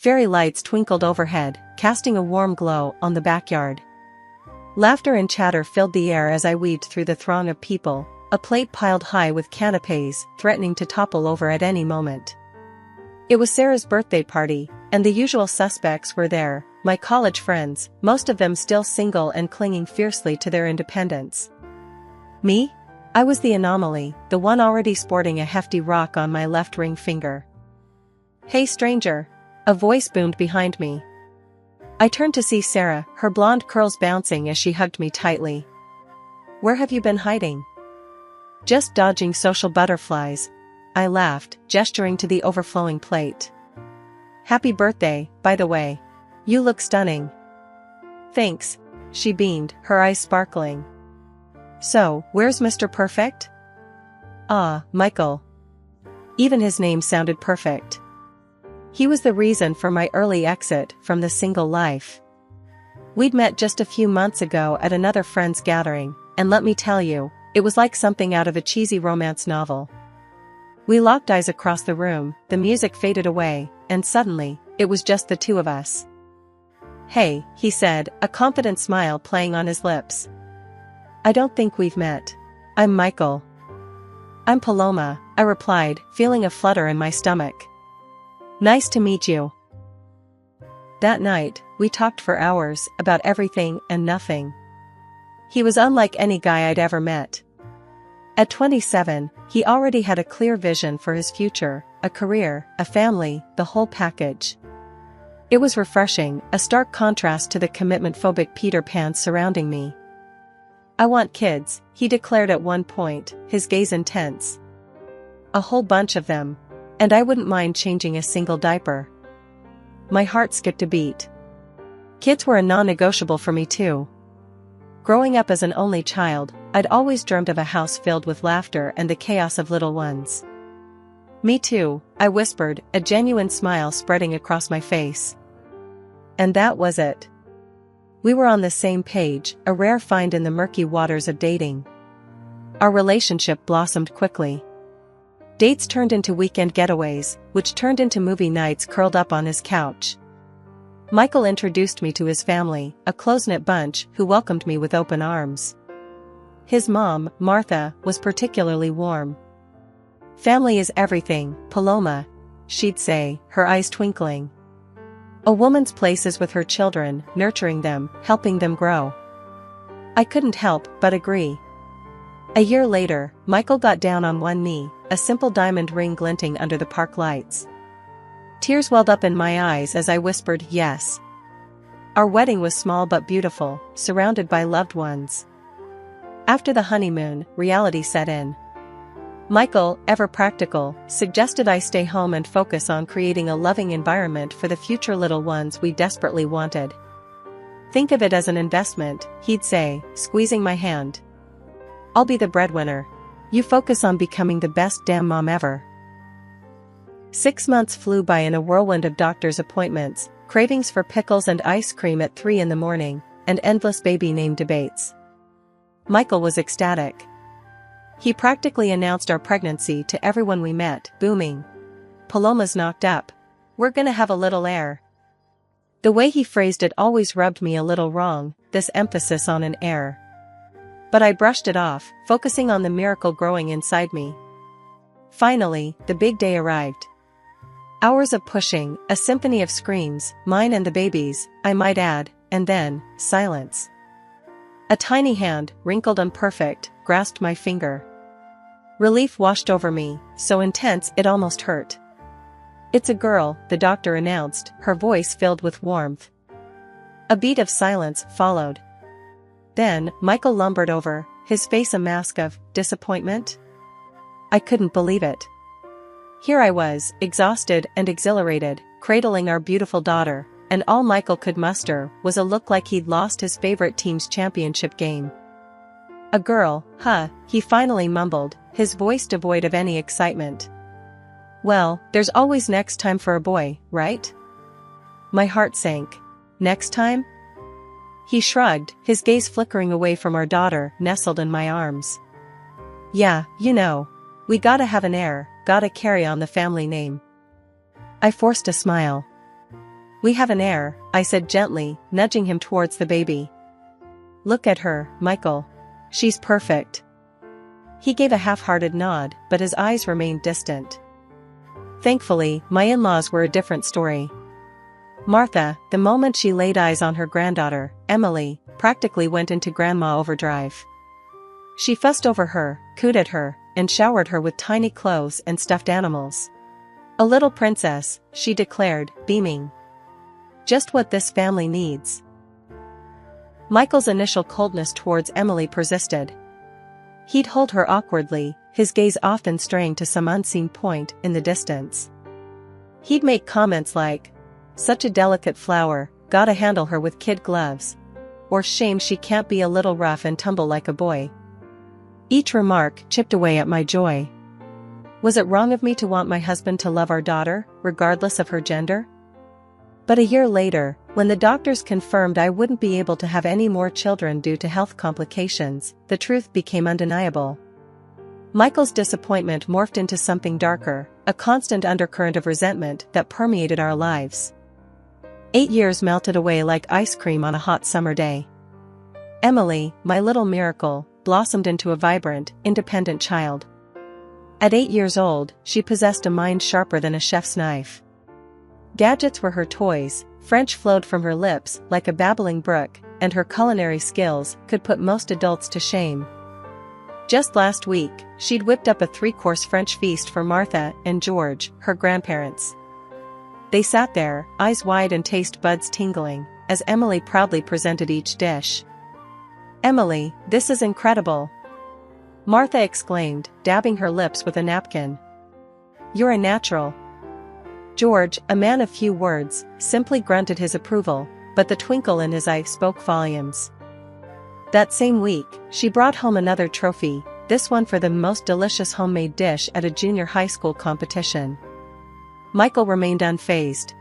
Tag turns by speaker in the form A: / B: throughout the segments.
A: Fairy lights twinkled overhead, casting a warm glow on the backyard. Laughter and chatter filled the air as I weaved through the throng of people, a plate piled high with canapes threatening to topple over at any moment. It was Sarah's birthday party, and the usual suspects were there, my college friends, most of them still single and clinging fiercely to their independence. Me? I was the anomaly, the one already sporting a hefty rock on my left ring finger. "Hey stranger!" A voice boomed behind me. I turned to see Sarah, her blonde curls bouncing as she hugged me tightly. "Where have you been hiding?" "Just dodging social butterflies," I laughed, gesturing to the overflowing plate. "Happy birthday, by the way. You look stunning." "Thanks," she beamed, her eyes sparkling. "So, where's Mr. Perfect?" "Ah, Michael." Even his name sounded perfect. He was the reason for my early exit from the single life. We'd met just a few months ago at another friend's gathering, and let me tell you, it was like something out of a cheesy romance novel. We locked eyes across the room, the music faded away, and suddenly, it was just the two of us. "Hey," he said, a confident smile playing on his lips. "I don't think we've met. I'm Michael." "I'm Paloma," I replied, feeling a flutter in my stomach. "Nice to meet you." That night, we talked for hours about everything and nothing. He was unlike any guy I'd ever met. At 27, he already had a clear vision for his future, a career, a family, the whole package. It was refreshing, a stark contrast to the commitment-phobic Peter Pan surrounding me. "I want kids," he declared at one point, his gaze intense. "A whole bunch of them. And I wouldn't mind changing a single diaper." My heart skipped a beat. Kids were a non-negotiable for me too. Growing up as an only child, I'd always dreamt of a house filled with laughter and the chaos of little ones. "Me too," I whispered, a genuine smile spreading across my face. And that was it. We were on the same page, a rare find in the murky waters of dating. Our relationship blossomed quickly. Dates turned into weekend getaways, which turned into movie nights curled up on his couch. Michael introduced me to his family, a close-knit bunch who welcomed me with open arms. His mom, Martha, was particularly warm. "Family is everything, Paloma," she'd say, her eyes twinkling. "A woman's place is with her children, nurturing them, helping them grow." I couldn't help but agree. A year later, Michael got down on one knee, a simple diamond ring glinting under the park lights. Tears welled up in my eyes as I whispered yes. Our wedding was small but beautiful, surrounded by loved ones. After the honeymoon, reality set in. Michael, ever practical, suggested I stay home and focus on creating a loving environment for the future little ones we desperately wanted. "Think of it as an investment," he'd say, squeezing my hand. "I'll be the breadwinner. You focus on becoming the best damn mom ever." 6 months flew by in a whirlwind of doctor's appointments, cravings for pickles and ice cream at 3 in the morning, and endless baby name debates. Michael was ecstatic. He practically announced our pregnancy to everyone we met, booming. "Paloma's knocked up. We're gonna have a little heir." The way he phrased it always rubbed me a little wrong, this emphasis on an heir. But I brushed it off, focusing on the miracle growing inside me. Finally, the big day arrived. Hours of pushing, a symphony of screams, mine and the baby's, I might add, and then, silence. A tiny hand, wrinkled and perfect, grasped my finger. Relief washed over me, so intense it almost hurt. "It's a girl," the doctor announced, her voice filled with warmth. A beat of silence followed. Then, Michael lumbered over, his face a mask of disappointment. I couldn't believe it. Here I was, exhausted and exhilarated, cradling our beautiful daughter, and all Michael could muster was a look like he'd lost his favorite team's championship game. "A girl, huh?" he finally mumbled, his voice devoid of any excitement. "Well, there's always next time for a boy, right?" My heart sank. "Next time?" He shrugged, his gaze flickering away from our daughter, nestled in my arms. "Yeah, you know. We gotta have an heir, gotta carry on the family name." I forced a smile. We have an heir, I said gently, nudging him towards the baby. Look at her, Michael. She's perfect. He gave a half-hearted nod, but his eyes remained distant. Thankfully, my in-laws were a different story. Martha, the moment she laid eyes on her granddaughter, Emily, practically went into grandma overdrive. She fussed over her, cooed at her, and showered her with tiny clothes and stuffed animals. A little princess, she declared, beaming. Just what this family needs. Michael's initial coldness towards Emily persisted. He'd hold her awkwardly, his gaze often straying to some unseen point in the distance. He'd make comments like, "Such a delicate flower, gotta handle her with kid gloves," or "Shame she can't be a little rough and tumble like a boy." Each remark chipped away at my joy. Was it wrong of me to want my husband to love our daughter, regardless of her gender? But a year later, when the doctors confirmed I wouldn't be able to have any more children due to health complications, the truth became undeniable. Michael's disappointment morphed into something darker, a constant undercurrent of resentment that permeated our lives. 8 years melted away like ice cream on a hot summer day. Emily, my little miracle, blossomed into a vibrant, independent child. At 8 years old, she possessed a mind sharper than a chef's knife. Gadgets were her toys, French flowed from her lips like a babbling brook, and her culinary skills could put most adults to shame. Just last week, she'd whipped up a 3-course French feast for Martha and George, her grandparents. They sat there, eyes wide and taste buds tingling, as Emily proudly presented each dish. "Emily, this is incredible!" Martha exclaimed, dabbing her lips with a napkin. "You're a natural." George, a man of few words, simply grunted his approval, but the twinkle in his eye spoke volumes. That same week, she brought home another trophy, this one for the most delicious homemade dish at a junior high school competition. Michael remained unfazed.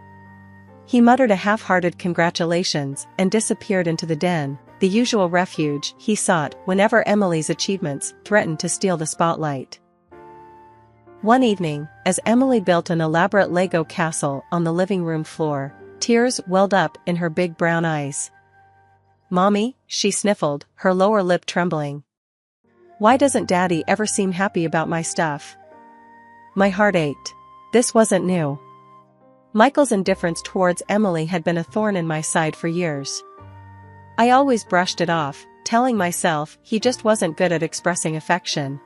A: He muttered a half-hearted congratulations and disappeared into the den, the usual refuge he sought whenever Emily's achievements threatened to steal the spotlight. One evening, as Emily built an elaborate Lego castle on the living room floor, tears welled up in her big brown eyes. "Mommy," she sniffled, her lower lip trembling. "Why doesn't Daddy ever seem happy about my stuff?" My heart ached. This wasn't new. Michael's indifference towards Emily had been a thorn in my side for years. I always brushed it off, telling myself he just wasn't good at expressing affection.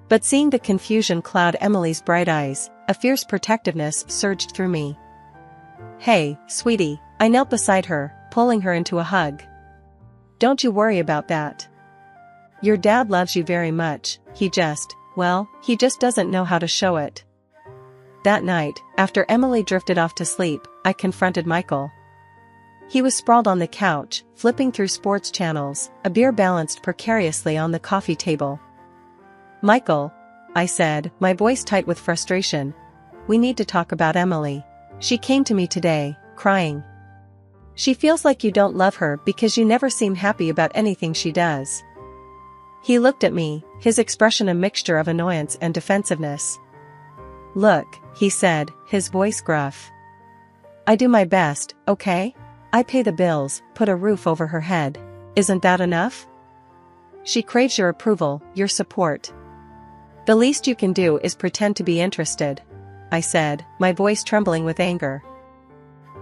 A: But seeing the confusion cloud Emily's bright eyes, a fierce protectiveness surged through me. "Hey, sweetie," I knelt beside her, pulling her into a hug. "Don't you worry about that. Your dad loves you very much, he just doesn't know how to show it." That night, after Emily drifted off to sleep, I confronted Michael. He was sprawled on the couch, flipping through sports channels, a beer balanced precariously on the coffee table. "Michael," I said, my voice tight with frustration, "we need to talk about Emily. She came to me today, crying. She feels like you don't love her because you never seem happy about anything she does." He looked at me, his expression a mixture of annoyance and defensiveness. "Look," he said, his voice gruff. "I do my best, okay? I pay the bills, put a roof over her head. Isn't that enough? She craves your approval, your support. The least you can do is pretend to be interested," I said, my voice trembling with anger.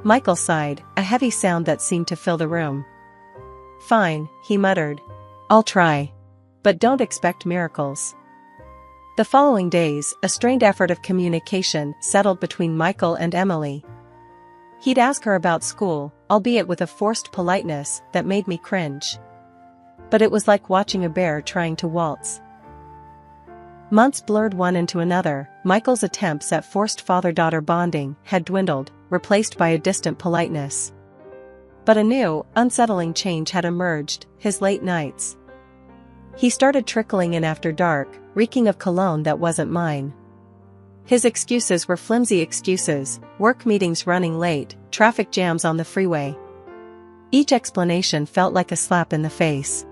A: Michael sighed, a heavy sound that seemed to fill the room. "Fine," he muttered. "I'll try. But don't expect miracles." The following days, a strained effort of communication settled between Michael and Emily. He'd ask her about school, albeit with a forced politeness that made me cringe. But it was like watching a bear trying to waltz. Months blurred one into another, Michael's attempts at forced father-daughter bonding had dwindled, replaced by a distant politeness. But a new, unsettling change had emerged, his late nights. He started trickling in after dark, reeking of cologne that wasn't mine. His excuses were flimsy excuses, work meetings running late, traffic jams on the freeway. Each explanation felt like a slap in the face.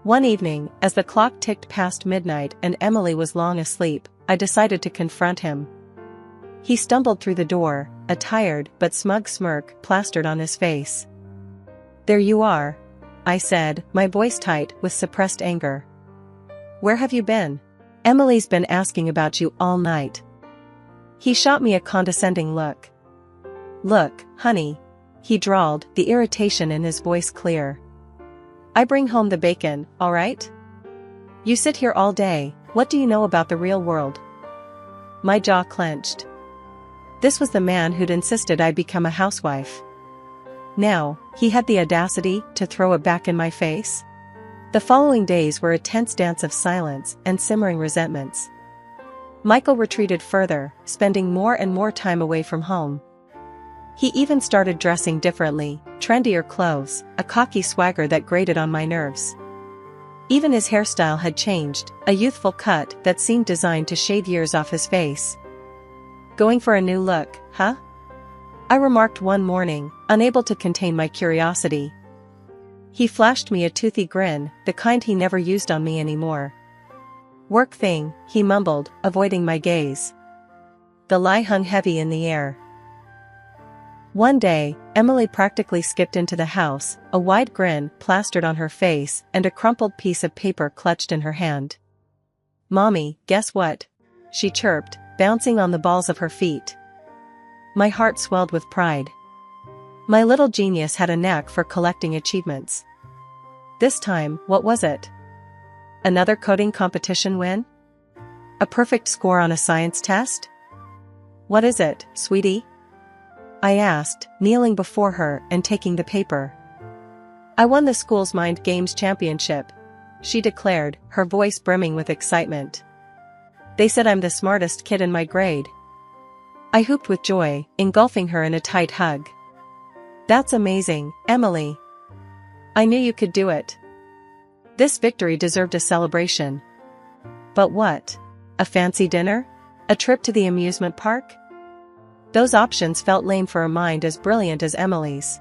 A: One evening, as the clock ticked past midnight and Emily was long asleep, I decided to confront him. He stumbled through the door, a tired but smug smirk plastered on his face. "There you are," I said, my voice tight with suppressed anger. "Where have you been? Emily's been asking about you all night." He shot me a condescending look. "Look, honey," he drawled, the irritation in his voice clear. "I bring home the bacon, all right? You sit here all day, what do you know about the real world?" My jaw clenched. This was the man who'd insisted I become a housewife. Now, he had the audacity to throw it back in my face? The following days were a tense dance of silence and simmering resentments. Michael retreated further, spending more and more time away from home. He even started dressing differently, trendier clothes, a cocky swagger that grated on my nerves. Even his hairstyle had changed, a youthful cut that seemed designed to shave years off his face. "Going for a new look, huh?" I remarked one morning, unable to contain my curiosity. He flashed me a toothy grin, the kind he never used on me anymore. "Work thing," he mumbled, avoiding my gaze. The lie hung heavy in the air. One day, Emily practically skipped into the house, a wide grin plastered on her face and a crumpled piece of paper clutched in her hand. "Mommy, guess what?" she chirped, bouncing on the balls of her feet. My heart swelled with pride. My little genius had a knack for collecting achievements. This time, what was it? Another coding competition win? A perfect score on a science test? "What is it, sweetie?" I asked, kneeling before her and taking the paper. "I won the school's Mind Games championship," she declared, her voice brimming with excitement. "They said I'm the smartest kid in my grade." I whooped with joy, engulfing her in a tight hug. "That's amazing, Emily. I knew you could do it." This victory deserved a celebration. But what? A fancy dinner? A trip to the amusement park? Those options felt lame for a mind as brilliant as Emily's.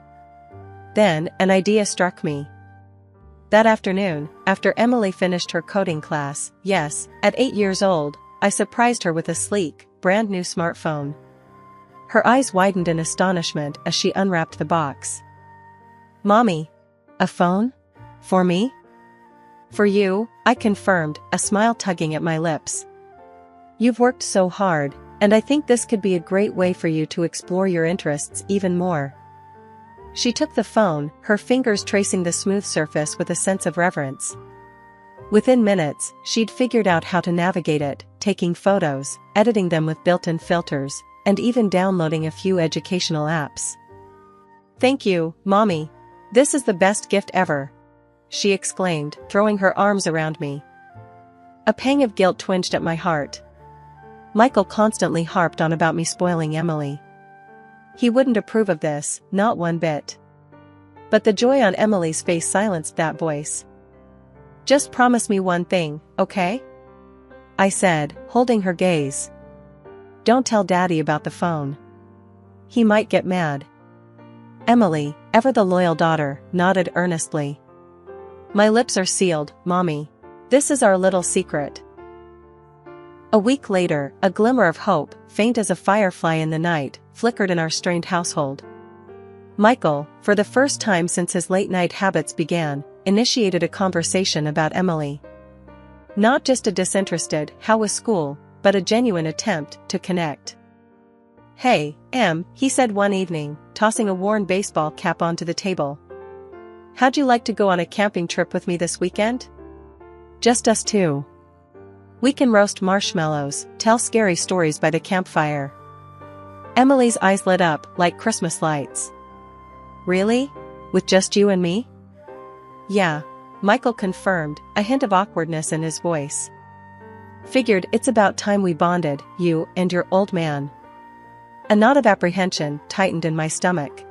A: Then, an idea struck me. That afternoon, after Emily finished her coding class, yes, at 8 years old, I surprised her with a sleek, brand new smartphone. Her eyes widened in astonishment as she unwrapped the box. "Mommy, a phone? For me?" "For you," I confirmed, a smile tugging at my lips. "You've worked so hard, and I think this could be a great way for you to explore your interests even more." She took the phone, her fingers tracing the smooth surface with a sense of reverence. Within minutes, she'd figured out how to navigate it, taking photos, editing them with built-in filters, and even downloading a few educational apps. "Thank you, Mommy. This is the best gift ever," she exclaimed, throwing her arms around me. A pang of guilt twinged at my heart. Michael constantly harped on about me spoiling Emily. He wouldn't approve of this, not one bit. But the joy on Emily's face silenced that voice. "Just promise me one thing, okay?" I said, holding her gaze. "Don't tell Daddy about the phone. He might get mad." Emily, ever the loyal daughter, nodded earnestly. "My lips are sealed, Mommy. This is our little secret." A week later, a glimmer of hope, faint as a firefly in the night, flickered in our strained household. Michael, for the first time since his late-night habits began, initiated a conversation about Emily. Not just a disinterested, "How was school?" but a genuine attempt to connect. "Hey, Em," he said one evening, tossing a worn baseball cap onto the table. "How'd you like to go on a camping trip with me this weekend? Just us two. We can roast marshmallows, tell scary stories by the campfire." Emily's eyes lit up like Christmas lights. "Really? With just you and me?" "Yeah," Michael confirmed, a hint of awkwardness in his voice. "Figured it's about time we bonded, you and your old man." A knot of apprehension tightened in my stomach.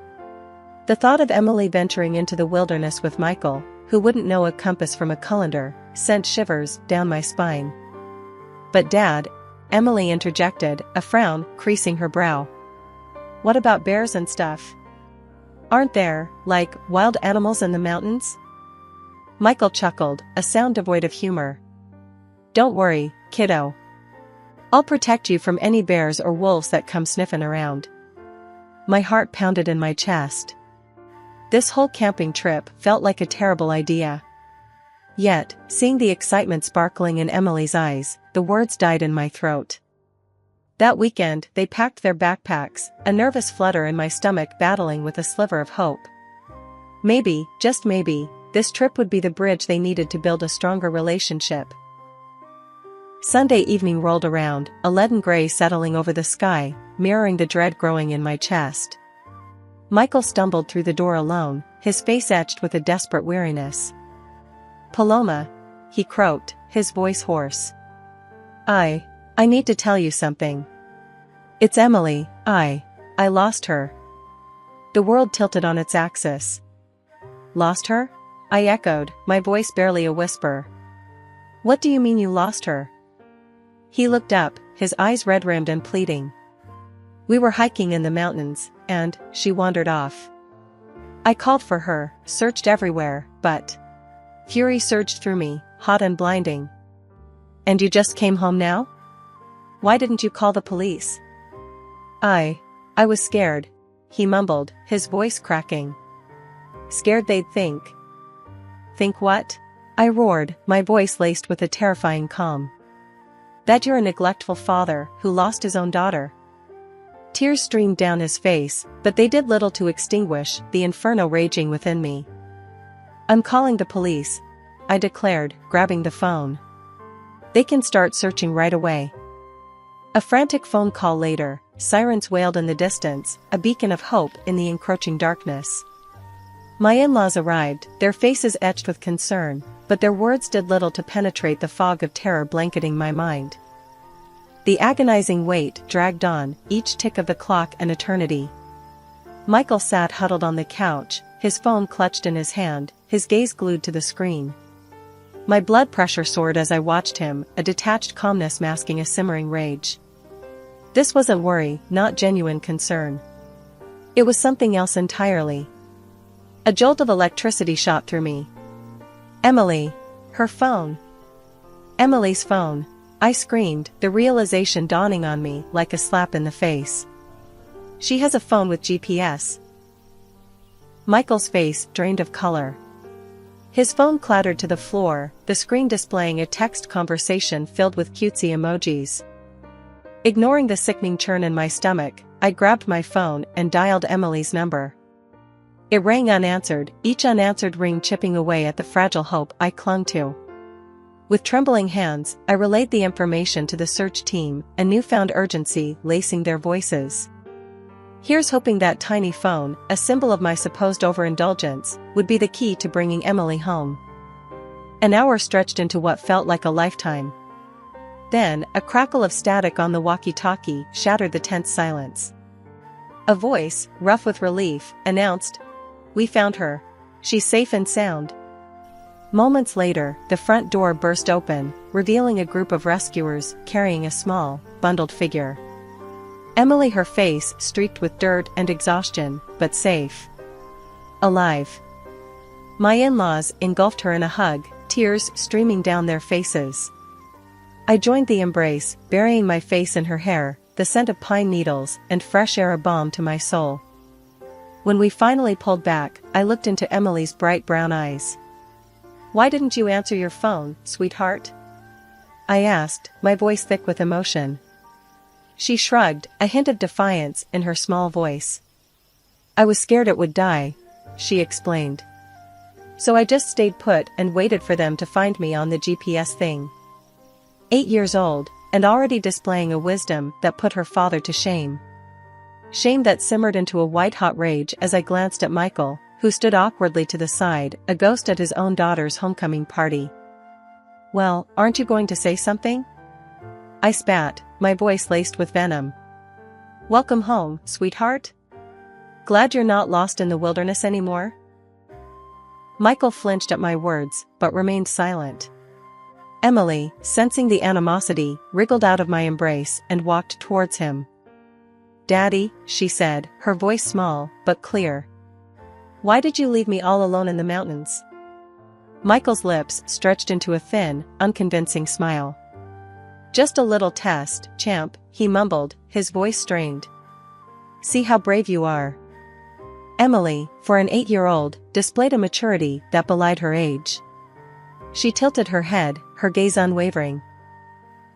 A: The thought of Emily venturing into the wilderness with Michael, who wouldn't know a compass from a colander, sent shivers down my spine. "But Dad," Emily interjected, a frown creasing her brow. "What about bears and stuff? Aren't there, like, wild animals in the mountains?" Michael chuckled, a sound devoid of humor. "Don't worry, kiddo. I'll protect you from any bears or wolves that come sniffing around." My heart pounded in my chest. This whole camping trip felt like a terrible idea. Yet, seeing the excitement sparkling in Emily's eyes, the words died in my throat. That weekend, they packed their backpacks, a nervous flutter in my stomach battling with a sliver of hope. Maybe, just maybe, this trip would be the bridge they needed to build a stronger relationship. Sunday evening rolled around, a leaden gray settling over the sky, mirroring the dread growing in my chest. Michael stumbled through the door alone, his face etched with a desperate weariness. "Paloma," he croaked, his voice hoarse. I need to tell you something. It's Emily, I lost her." The world tilted on its axis. "Lost her?" I echoed, my voice barely a whisper. "What do you mean you lost her?" He looked up, his eyes red-rimmed and pleading. "We were hiking in the mountains, and she wandered off. I called for her, searched everywhere, but..." Fury surged through me, hot and blinding. "And you just came home now? Why didn't you call the police?" I was scared," he mumbled, his voice cracking. "Scared they'd think..." "Think what?" I roared, my voice laced with a terrifying calm. "That you're a neglectful father who lost his own daughter." Tears streamed down his face, but they did little to extinguish the inferno raging within me. "I'm calling the police," I declared, grabbing the phone. "They can start searching right away." A frantic phone call later, sirens wailed in the distance, a beacon of hope in the encroaching darkness. My in-laws arrived, their faces etched with concern, but their words did little to penetrate the fog of terror blanketing my mind. The agonizing wait dragged on, each tick of the clock an eternity. Michael sat huddled on the couch, his phone clutched in his hand, his gaze glued to the screen. My blood pressure soared as I watched him, a detached calmness masking a simmering rage. This wasn't worry, not genuine concern. It was something else entirely. A jolt of electricity shot through me. "Emily! Her phone!" "Emily's phone!" I screamed, the realization dawning on me like a slap in the face. "She has a phone with GPS." Michael's face drained of color. His phone clattered to the floor, the screen displaying a text conversation filled with cutesy emojis. Ignoring the sickening churn in my stomach, I grabbed my phone and dialed Emily's number. It rang unanswered, each unanswered ring chipping away at the fragile hope I clung to. With trembling hands, I relayed the information to the search team, a newfound urgency lacing their voices. Here's hoping that tiny phone, a symbol of my supposed overindulgence, would be the key to bringing Emily home. An hour stretched into what felt like a lifetime. Then, a crackle of static on the walkie-talkie shattered the tense silence. A voice, rough with relief, announced, "We found her. She's safe and sound." Moments later, the front door burst open, revealing a group of rescuers carrying a small, bundled figure. Emily, her face streaked with dirt and exhaustion, but safe. Alive. My in-laws engulfed her in a hug, tears streaming down their faces. I joined the embrace, burying my face in her hair, the scent of pine needles and fresh air a balm to my soul. When we finally pulled back, I looked into Emily's bright brown eyes. "Why didn't you answer your phone, sweetheart?" I asked, my voice thick with emotion. She shrugged, a hint of defiance in her small voice. "I was scared it would die," she explained. "So I just stayed put and waited for them to find me on the GPS thing." 8 years old, and already displaying a wisdom that put her father to shame. Shame that simmered into a white-hot rage as I glanced at Michael, who stood awkwardly to the side, a ghost at his own daughter's homecoming party. "Well, aren't you going to say something?" I spat, my voice laced with venom. "Welcome home, sweetheart? Glad you're not lost in the wilderness anymore?" Michael flinched at my words, but remained silent. Emily, sensing the animosity, wriggled out of my embrace and walked towards him. "Daddy," she said, her voice small, but clear. "Why did you leave me all alone in the mountains?" Michael's lips stretched into a thin, unconvincing smile. "Just a little test, champ," he mumbled, his voice strained. see how brave you are." Emily, for an 8-year-old, displayed a maturity that belied her age. She tilted her head, her gaze unwavering.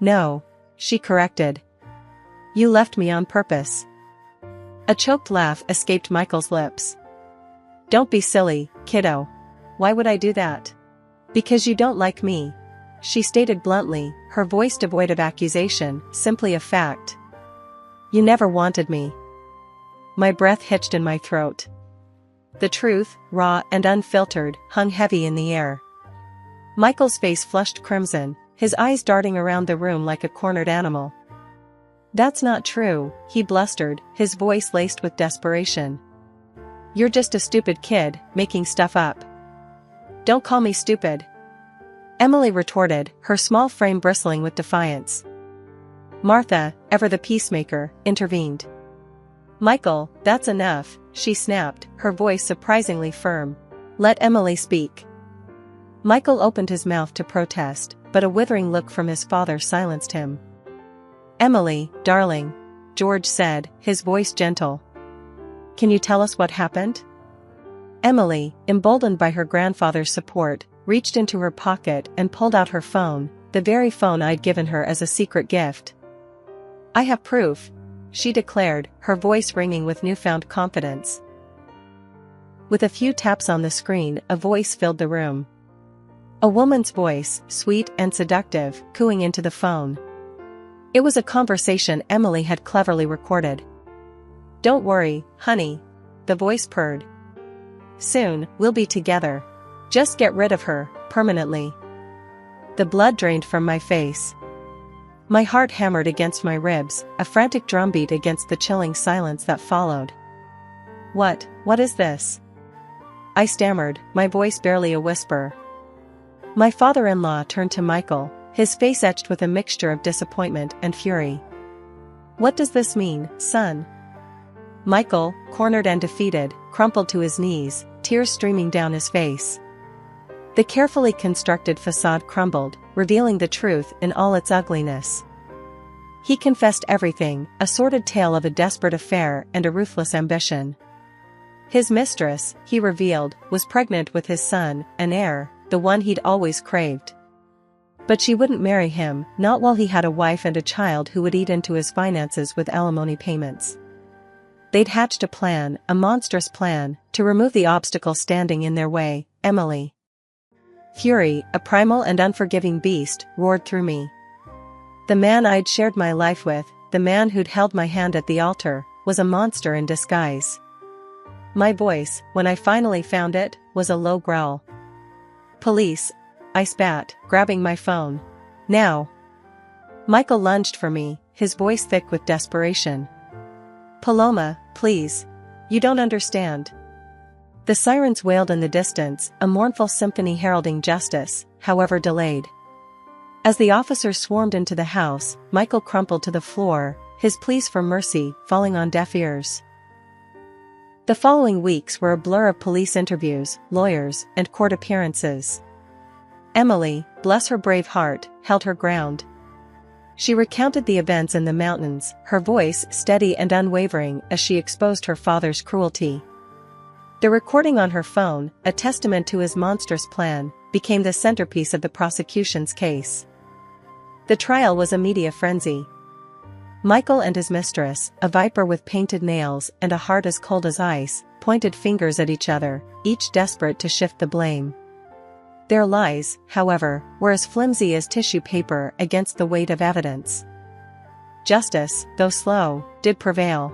A: "No," she corrected. "You left me on purpose." A choked laugh escaped Michael's lips. "Don't be silly, kiddo. Why would I do that?" "Because you don't like me," she stated bluntly, her voice devoid of accusation, simply a fact. "You never wanted me." My breath hitched in my throat. The truth, raw and unfiltered, hung heavy in the air. Michael's face flushed crimson, his eyes darting around the room like a cornered animal. "That's not true," he blustered, his voice laced with desperation. "You're just a stupid kid, making stuff up." "Don't call me stupid," Emily retorted, her small frame bristling with defiance. Martha, ever the peacemaker, intervened. "Michael, that's enough," she snapped, her voice surprisingly firm. "Let Emily speak." Michael opened his mouth to protest, but a withering look from his father silenced him. "Emily, darling," George said, his voice gentle. "Can you tell us what happened?" Emily, emboldened by her grandfather's support, reached into her pocket and pulled out her phone, the very phone I'd given her as a secret gift. "I have proof," she declared, her voice ringing with newfound confidence. With a few taps on the screen, a voice filled the room. A woman's voice, sweet and seductive, cooing into the phone. It was a conversation Emily had cleverly recorded. "Don't worry, honey," the voice purred. "Soon, we'll be together. Just get rid of her, permanently." The blood drained from my face. My heart hammered against my ribs, a frantic drumbeat against the chilling silence that followed. What is this?" I stammered, my voice barely a whisper. My father-in-law turned to Michael, his face etched with a mixture of disappointment and fury. "What does this mean, son?" Michael, cornered and defeated, crumpled to his knees, tears streaming down his face. The carefully constructed facade crumbled, revealing the truth in all its ugliness. He confessed everything, a sordid tale of a desperate affair and a ruthless ambition. His mistress, he revealed, was pregnant with his son, an heir, the one he'd always craved. But she wouldn't marry him, not while he had a wife and a child who would eat into his finances with alimony payments. They'd hatched a plan, a monstrous plan, to remove the obstacle standing in their way, Emily. Fury, a primal and unforgiving beast, roared through me. The man I'd shared my life with, the man who'd held my hand at the altar, was a monster in disguise. My voice, when I finally found it, was a low growl. "Police," I spat, grabbing my phone. "Now." Michael lunged for me, his voice thick with desperation. "Paloma, please. You don't understand." The sirens wailed in the distance, a mournful symphony heralding justice, however delayed. As the officers swarmed into the house, Michael crumpled to the floor, his pleas for mercy falling on deaf ears. The following weeks were a blur of police interviews, lawyers, and court appearances. Emily, bless her brave heart, held her ground. She recounted the events in the mountains, her voice steady and unwavering as she exposed her father's cruelty. The recording on her phone, a testament to his monstrous plan, became the centerpiece of the prosecution's case. The trial was a media frenzy. Michael and his mistress, a viper with painted nails and a heart as cold as ice, pointed fingers at each other, each desperate to shift the blame. Their lies, however, were as flimsy as tissue paper against the weight of evidence. Justice, though slow, did prevail.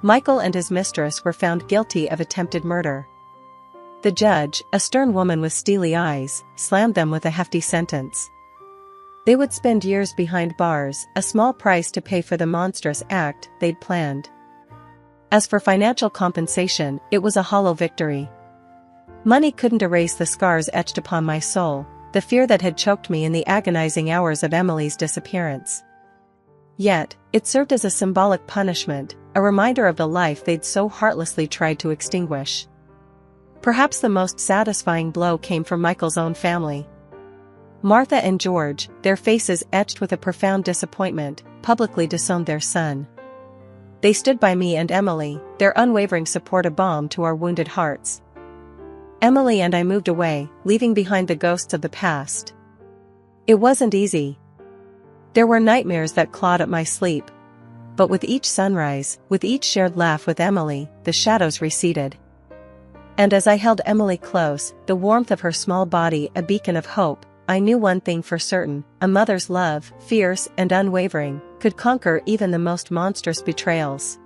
A: Michael and his mistress were found guilty of attempted murder. The judge, a stern woman with steely eyes, slammed them with a hefty sentence. They would spend years behind bars, a small price to pay for the monstrous act they'd planned. As for financial compensation, it was a hollow victory. Money couldn't erase the scars etched upon my soul, the fear that had choked me in the agonizing hours of Emily's disappearance. Yet, it served as a symbolic punishment, a reminder of the life they'd so heartlessly tried to extinguish. Perhaps the most satisfying blow came from Michael's own family. Martha and George, their faces etched with a profound disappointment, publicly disowned their son. They stood by me and Emily, their unwavering support a balm to our wounded hearts. Emily and I moved away, leaving behind the ghosts of the past. It wasn't easy. There were nightmares that clawed at my sleep. But with each sunrise, with each shared laugh with Emily, the shadows receded. And as I held Emily close, the warmth of her small body a beacon of hope, I knew one thing for certain: a mother's love, fierce and unwavering, could conquer even the most monstrous betrayals.